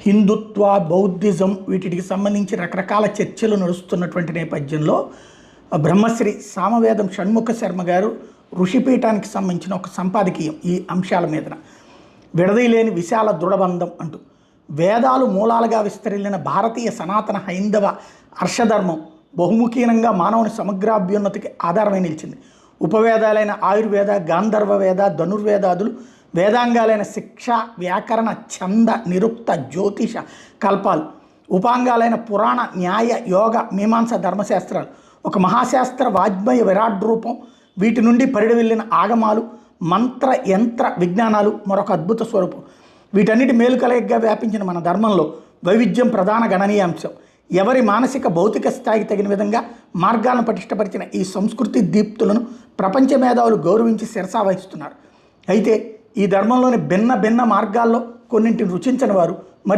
హిందుత్వ, Buddhism వీటికి సంబంధించి రకరకాల చర్చలు నడుస్తున్నటువంటి నేపథ్యంలో బ్రహ్మశ్రీ సామవేదం షణ్ముఖ శర్మ గారు ఋషిపీఠానికి సంబంధించిన ఒక సంపాదకీయం ఈ అంశాల మీదన విడదీయలేని విశాల దృఢబంధం అంటూ వేదాలు మూలాలుగా విస్తరిల్లిన భారతీయ సనాతన హైందవ హర్షధర్మం బహుముఖీనంగా మానవుని సమగ్రాభ్యున్నతికి ఆధారమై నిలిచింది. ఉపవేదాలైన ఆయుర్వేద, గాంధర్వ వేద, ధనుర్వేదాదులు, వేదాంగాలైన శిక్ష, వ్యాకరణ, ఛంద, నిరుక్త, జ్యోతిష కల్పాలు, ఉపాంగాలైన పురాణ, న్యాయ, యోగ, మీమాంస, ధర్మశాస్త్రాలు, ఒక మహాశాస్త్ర వాజ్మయ విరాట్ రూపం. వీటి నుండి పరిడివెళ్ళిన ఆగమాలు, మంత్ర, యంత్ర విజ్ఞానాలు మరొక అద్భుత స్వరూపం. వీటన్నిటి మేలు కలయికగా వ్యాపించిన మన ధర్మంలో వైవిధ్యం ప్రధాన గణనీయాంశం. ఎవరి మానసిక భౌతిక స్థాయికి తగిన విధంగా మార్గాలను పటిష్టపరిచిన ఈ సంస్కృతి దీప్తులను ప్రపంచ మేధావులు గౌరవించి శిరసా వహిస్తున్నారు. అయితే ఈ ధర్మంలోని భిన్న భిన్న మార్గాల్లో కొన్నింటిని రుచించని వారు మరి